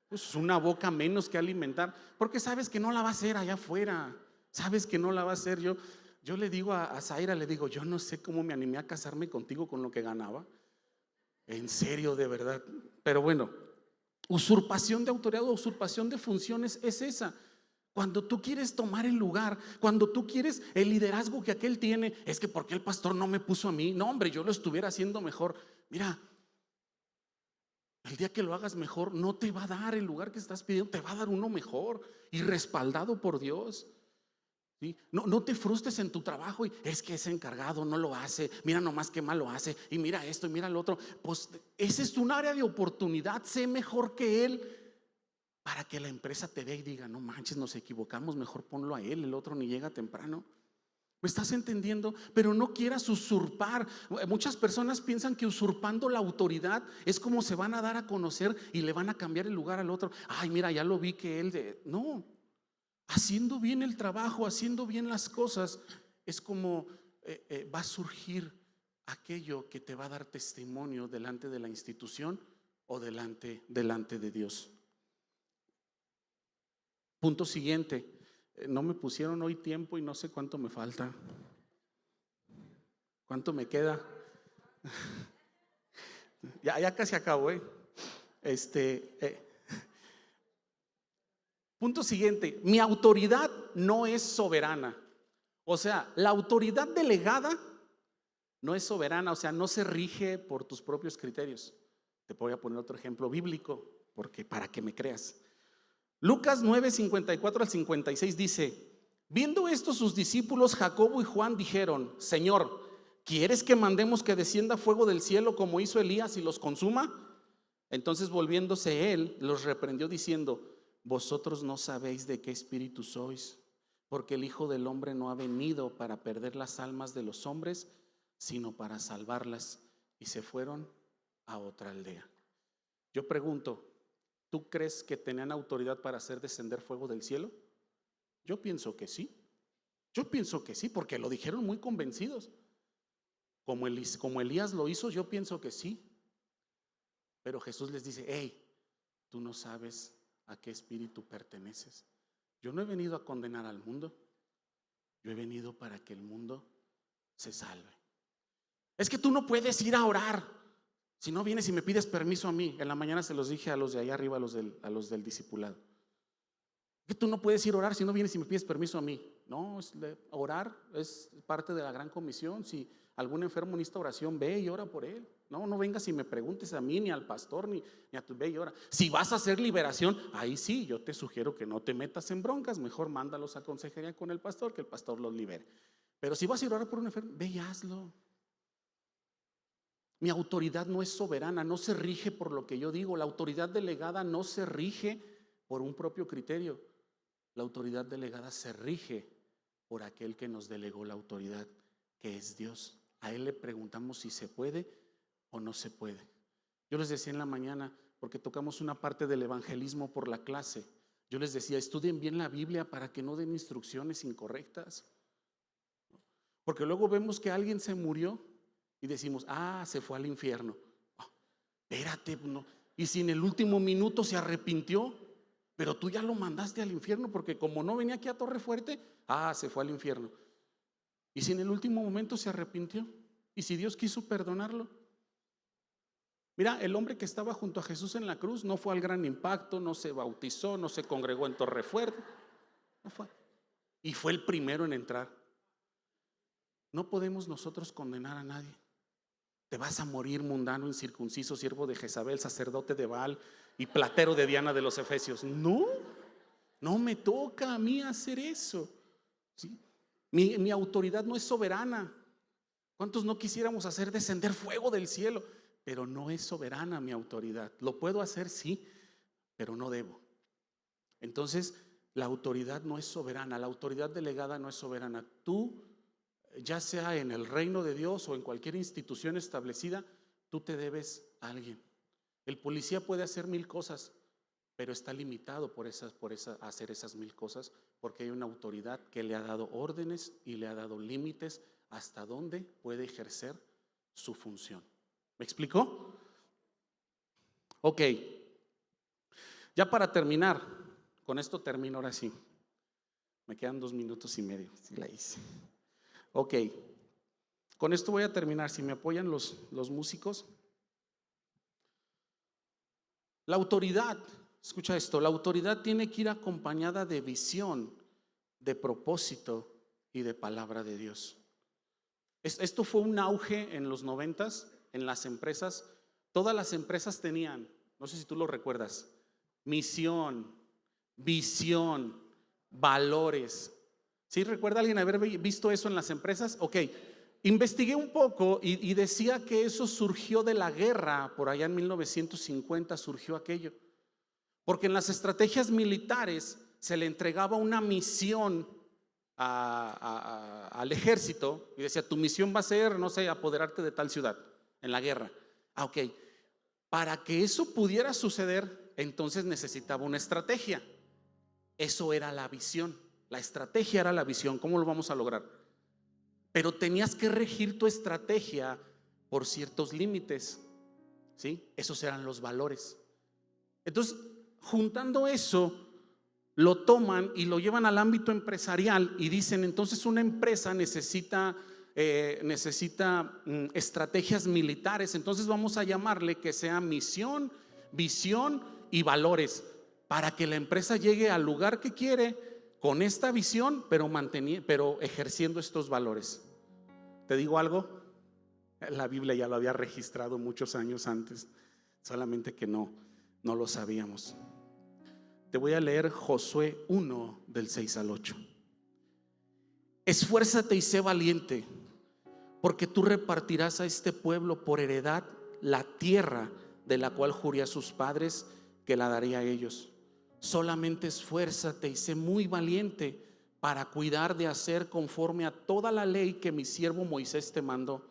Pues es una boca menos que alimentar, porque sabes que no la va a hacer allá afuera. Sabes que no la va a hacer. Yo le digo a Zaira, le digo, yo no sé cómo me animé a casarme contigo con lo que ganaba. En serio, de verdad. Pero bueno, usurpación de autoridad o usurpación de funciones es esa. Cuando tú quieres tomar el lugar, cuando tú quieres el liderazgo que aquel tiene, es que ¿por qué el pastor no me puso a mí? No, hombre, yo lo estuviera haciendo mejor. Mira, el día que lo hagas mejor, no te va a dar el lugar que estás pidiendo, te va a dar uno mejor y respaldado por Dios. ¿Sí? No te frustres en tu trabajo y es que ese encargado no lo hace, mira nomás qué mal lo hace, y mira esto y mira lo otro. Pues ese es un área de oportunidad, sé mejor que él, para que la empresa te vea y diga, no manches, nos equivocamos, mejor ponlo a él, el otro ni llega temprano. ¿Me estás entendiendo? Pero no quieras usurpar. Muchas personas piensan que usurpando la autoridad es como se van a dar a conocer y le van a cambiar el lugar al otro. Ay, mira, ya lo vi que él no. Haciendo bien el trabajo, haciendo bien las cosas, es como va a surgir aquello que te va a dar testimonio delante de la institución o delante de Dios. Punto siguiente. No me pusieron hoy tiempo y no sé cuánto me falta. ¿Cuánto me queda? Ya casi acabo, Punto siguiente. Mi autoridad no es soberana. O sea, la autoridad delegada no es soberana, o sea, no se rige por tus propios criterios. Te voy a poner otro ejemplo bíblico, porque para que me creas. Lucas 9, 54 al 56 dice: viendo esto, sus discípulos Jacobo y Juan dijeron: Señor, ¿quieres que mandemos que descienda fuego del cielo como hizo Elías y los consuma? Entonces, volviéndose él, los reprendió diciendo: vosotros no sabéis de qué espíritu sois, porque el Hijo del Hombre no ha venido para perder las almas de los hombres, sino para salvarlas. Y se fueron a otra aldea. Yo pregunto, ¿tú crees que tenían autoridad para hacer descender fuego del cielo? Yo pienso que sí. Yo pienso que sí, porque lo dijeron muy convencidos. Como Elías lo hizo, yo pienso que sí. Pero Jesús les dice: hey, tú no sabes a qué espíritu perteneces. Yo no he venido a condenar al mundo. Yo he venido para que el mundo se salve. Es que tú no puedes ir a orar si no vienes y me pides permiso a mí. En la mañana se los dije a los de allá arriba, a los del discipulado. Que tú no puedes ir a orar si no vienes y me pides permiso a mí. No, orar es parte de la gran comisión. Si algún enfermo necesita oración, ve y ora por él. No vengas y me preguntes a mí, ni al pastor, ni a tu, ve y ora. Si vas a hacer liberación, ahí sí, yo te sugiero que no te metas en broncas. Mejor mándalos a consejería con el pastor, que el pastor los libere. Pero si vas a ir a orar por un enfermo, ve y hazlo. Mi autoridad no es soberana, no se rige por lo que yo digo. La autoridad delegada no se rige por un propio criterio. La autoridad delegada se rige por aquel que nos delegó la autoridad, que es Dios. A Él le preguntamos si se puede o no se puede. Yo les decía en la mañana, porque tocamos una parte del evangelismo por la clase, yo les decía: estudien bien la Biblia para que no den instrucciones incorrectas. Porque luego vemos que alguien se murió y decimos: se fue al infierno. Espérate, no. Y si en el último minuto se arrepintió, pero tú ya lo mandaste al infierno, porque como no venía aquí a Torre Fuerte, se fue al infierno. Y si en el último momento se arrepintió, y si Dios quiso perdonarlo. Mira, el hombre que estaba junto a Jesús en la cruz no fue al gran impacto, no se bautizó, no se congregó en Torre Fuerte, no fue. Y fue el primero en entrar. No podemos nosotros condenar a nadie. Te vas a morir, mundano, incircunciso, siervo de Jezabel, sacerdote de Baal y platero de Diana de los Efesios. No me toca a mí hacer eso, ¿sí? Mi autoridad no es soberana. ¿Cuántos no quisiéramos hacer descender fuego del cielo? Pero no es soberana mi autoridad. Lo puedo hacer, sí, pero no debo. Entonces, la autoridad no es soberana. La autoridad delegada no es soberana. Tú, ya sea en el reino de Dios o en cualquier institución establecida, tú te debes a alguien. El policía puede hacer 1000 cosas, pero está limitado por hacer esas 1000 cosas, porque hay una autoridad que le ha dado órdenes y le ha dado límites hasta dónde puede ejercer su función. ¿Me explicó? Ok. Ya para terminar, con esto termino ahora sí. Me quedan 2 minutos y medio, si la hice. Ok, con esto voy a terminar. Si me apoyan los músicos. La autoridad, escucha esto, la autoridad tiene que ir acompañada de visión, de propósito y de palabra de Dios. Esto fue un auge en los 90s en las empresas. Todas las empresas tenían, no sé si tú lo recuerdas, misión, visión, valores. ¿Sí recuerda alguien haber visto eso en las empresas? Ok, investigué un poco y decía que eso surgió de la guerra. Por allá en 1950 surgió aquello, porque en las estrategias militares se le entregaba una misión al ejército y decía: tu misión va a ser, no sé, apoderarte de tal ciudad en la guerra. Ok, para que eso pudiera suceder, entonces necesitaba una estrategia. Eso era la visión. La estrategia era la visión. ¿Cómo lo vamos a lograr? Pero tenías que regir tu estrategia por ciertos límites, ¿sí? Esos eran los valores. Entonces, juntando eso, lo toman y lo llevan al ámbito empresarial y dicen: entonces una empresa necesita estrategias militares, entonces vamos a llamarle que sea misión, visión y valores, para que la empresa llegue al lugar que quiere con esta visión, pero ejerciendo estos valores. ¿Te digo algo? La Biblia ya lo había registrado muchos años antes, solamente que no lo sabíamos. Te voy a leer Josué 1 del 6 al 8. Esfuérzate y sé valiente, porque tú repartirás a este pueblo por heredad la tierra de la cual juré a sus padres que la daría a ellos. Solamente esfuérzate y sé muy valiente para cuidar de hacer conforme a toda la ley que mi siervo Moisés te mandó.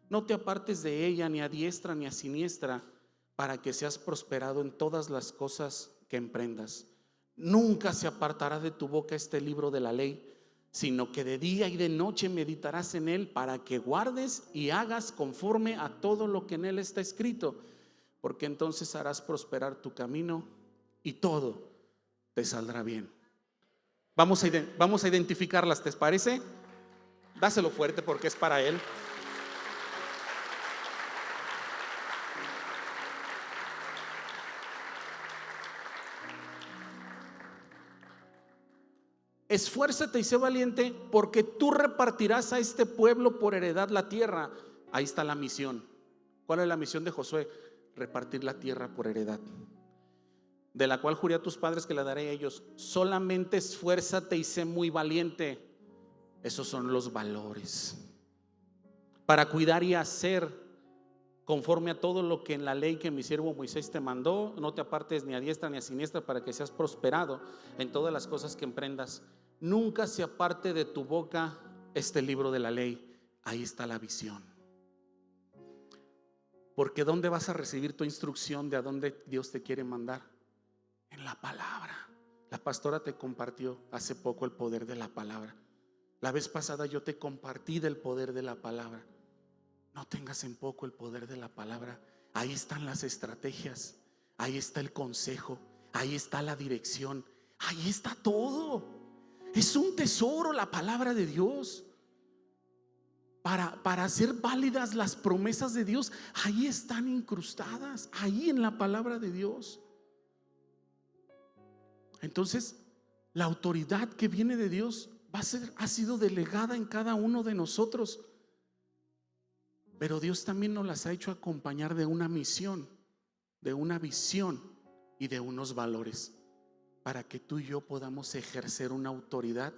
No te apartes de ella ni a diestra ni a siniestra, para que seas prosperado en todas las cosas que emprendas. Nunca se apartará de tu boca este libro de la ley, sino que de día y de noche meditarás en él, para que guardes y hagas conforme a todo lo que en él está escrito, porque entonces harás prosperar tu camino y todo te saldrá bien. Vamos a identificarlas, ¿te parece? Dáselo fuerte porque es para él. Esfuérzate y sé valiente, porque tú repartirás a este pueblo por heredad la tierra. Ahí está la misión. ¿Cuál es la misión de Josué? Repartir la tierra por heredad, de la cual juré a tus padres que la daré a ellos. Solamente esfuérzate y sé muy valiente. Esos son los valores, para cuidar y hacer conforme a todo lo que en la ley que mi siervo Moisés te mandó. No te apartes ni a diestra ni a siniestra, para que seas prosperado en todas las cosas que emprendas. Nunca se aparte de tu boca este libro de la ley. Ahí está la visión. Porque ¿dónde vas a recibir tu instrucción de a dónde Dios te quiere mandar? En la palabra. La pastora te compartió hace poco el poder de la palabra. La vez pasada yo te compartí del poder de la palabra. No tengas en poco el poder de la palabra. Ahí están las estrategias, ahí está el consejo, ahí está la dirección, ahí está todo. Es un tesoro la palabra de Dios. Para hacer válidas las promesas de Dios, ahí están incrustadas, ahí en la palabra de Dios. Entonces, la autoridad que viene de Dios ha sido delegada en cada uno de nosotros. Pero Dios también nos las ha hecho acompañar de una misión, de una visión y de unos valores, para que tú y yo podamos ejercer una autoridad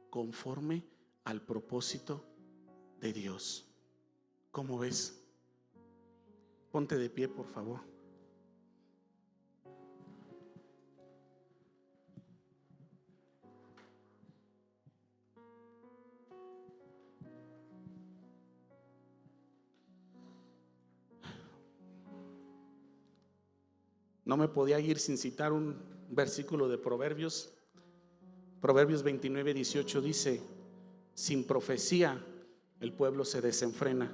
conforme al propósito de Dios. ¿Cómo ves? Ponte de pie, por favor. No me podía ir sin citar un versículo de Proverbios. Proverbios 29:18 dice: sin profecía el pueblo se desenfrena,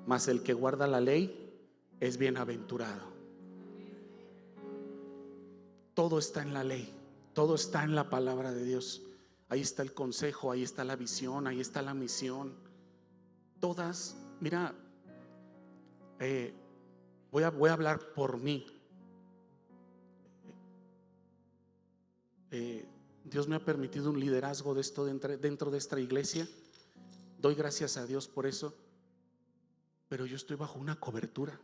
mas el que guarda la ley es bienaventurado. Todo está en la ley, todo está en la palabra de Dios. Ahí está el consejo, ahí está la visión, ahí está la misión. Todas, mira, voy a hablar por mí. Dios me ha permitido un liderazgo de esto dentro de esta iglesia. Doy gracias a Dios por eso. Pero yo estoy bajo una cobertura.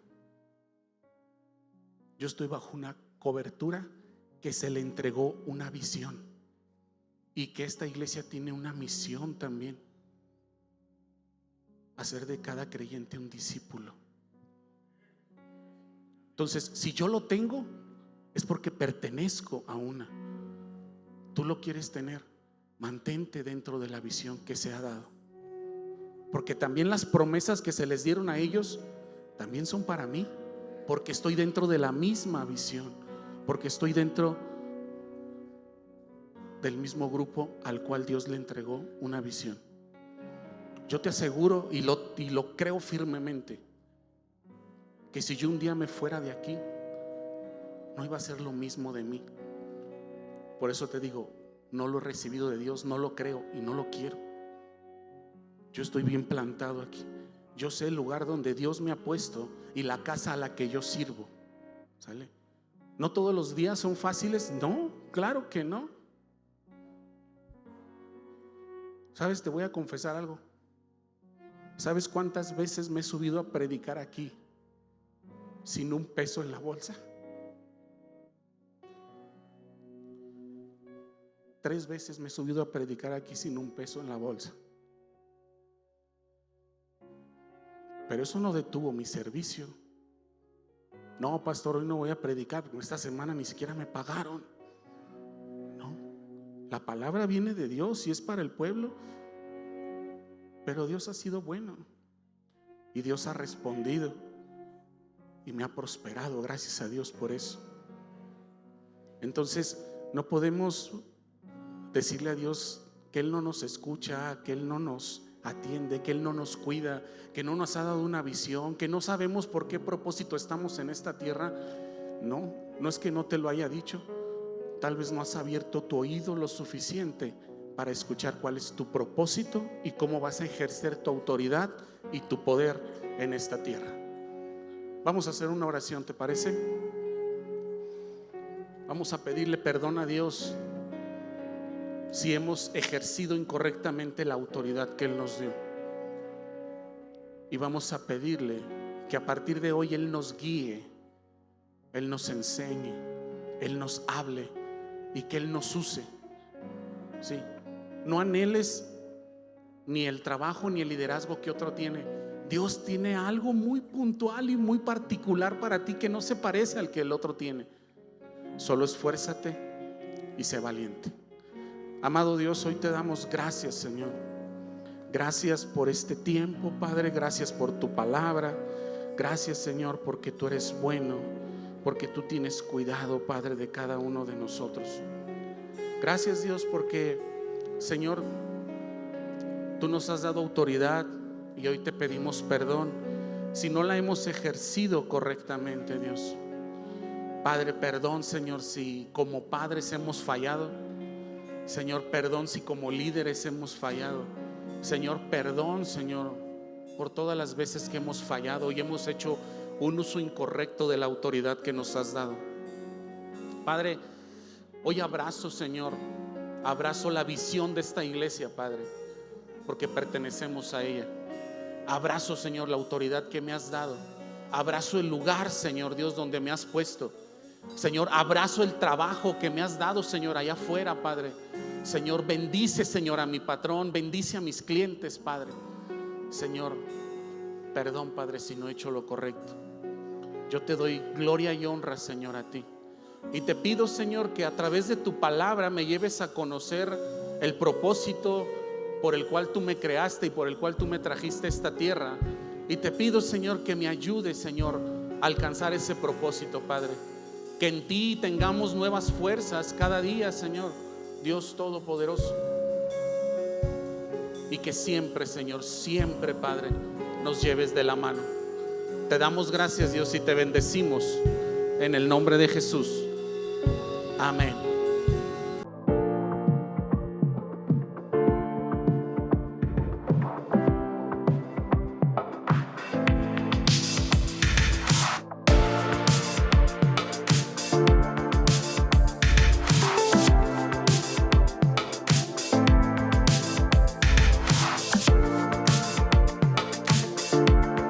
Yo estoy bajo una cobertura que se le entregó una visión, y que esta iglesia tiene una misión también: hacer de cada creyente un discípulo. Entonces, si yo lo tengo, es porque pertenezco a una. Tú lo quieres tener, mantente dentro de la visión que se ha dado, porque también las promesas que se les dieron a ellos también son para mí, porque estoy dentro de la misma visión, porque estoy dentro del mismo grupo al cual Dios le entregó una visión. Yo te aseguro y lo creo firmemente, que si yo un día me fuera de aquí, no iba a ser lo mismo de mí. Por eso te digo, no lo he recibido de Dios, no lo creo y no lo quiero. Yo estoy bien plantado aquí. Yo sé el lugar donde Dios me ha puesto y la casa a la que yo sirvo. ¿Sale? ¿No todos los días son fáciles? No, claro que no. ¿Sabes? Te voy a confesar algo. ¿Sabes cuántas veces me he subido a predicar aquí sin un peso en la bolsa? 3 veces me he subido a predicar aquí sin un peso en la bolsa. Pero eso no detuvo mi servicio. No, pastor, hoy no voy a predicar porque esta semana ni siquiera me pagaron. No, la palabra viene de Dios y es para el pueblo. Pero Dios ha sido bueno y Dios ha respondido. y me ha prosperado, gracias a Dios por eso. Entonces no podemos decirle a Dios que Él no nos escucha, que Él no nos atiende, que Él no nos cuida, que no nos ha dado una visión, que no sabemos por qué propósito estamos en esta tierra. No es que no te lo haya dicho, tal vez no has abierto tu oído lo suficiente para escuchar cuál es tu propósito y cómo vas a ejercer tu autoridad y tu poder en esta tierra. Vamos a hacer una oración, ¿te parece? Vamos a pedirle perdón a Dios si hemos ejercido incorrectamente la autoridad que Él nos dio. Y vamos a pedirle que a partir de hoy Él nos guíe, Él nos enseñe, Él nos hable y que Él nos use. Sí. No anheles ni el trabajo ni el liderazgo que otro tiene. Dios tiene algo muy puntual y muy particular para ti que no se parece al que el otro tiene. Solo esfuérzate y sé valiente. Amado Dios, hoy te damos gracias, Señor. Gracias por este tiempo, Padre. Gracias por tu palabra. Gracias, Señor, porque tú eres bueno, porque tú tienes cuidado, Padre, de cada uno de nosotros. Gracias, Dios, porque, Señor, tú nos has dado autoridad y hoy te pedimos perdón si no la hemos ejercido correctamente, Dios. Padre, perdón, Señor, si como padres hemos fallado. Señor, perdón si como líderes hemos fallado. Señor, perdón, Señor, por todas las veces que hemos fallado y hemos hecho un uso incorrecto de la autoridad que nos has dado. Padre, hoy abrazo, Señor, abrazo la visión de esta iglesia, Padre, porque pertenecemos a ella. Abrazo, Señor, la autoridad que me has dado. Abrazo el lugar, Señor Dios, donde me has puesto. Señor, abrazo el trabajo que me has dado, Señor, allá afuera, Padre. Señor, bendice, Señor, a mi patrón, bendice a mis clientes, Padre. Señor, perdón, Padre, si no he hecho lo correcto. Yo te doy gloria y honra, Señor, a ti. Y te pido, Señor, que a través de tu palabra me lleves a conocer el propósito por el cual tú me creaste y por el cual tú me trajiste a esta tierra. Y te pido, Señor, que me ayudes, Señor, a alcanzar ese propósito, Padre. Que en ti tengamos nuevas fuerzas cada día, Señor, Dios Todopoderoso. Y que siempre, Señor, siempre, Padre, nos lleves de la mano. Te damos gracias, Dios, y te bendecimos en el nombre de Jesús. Amén.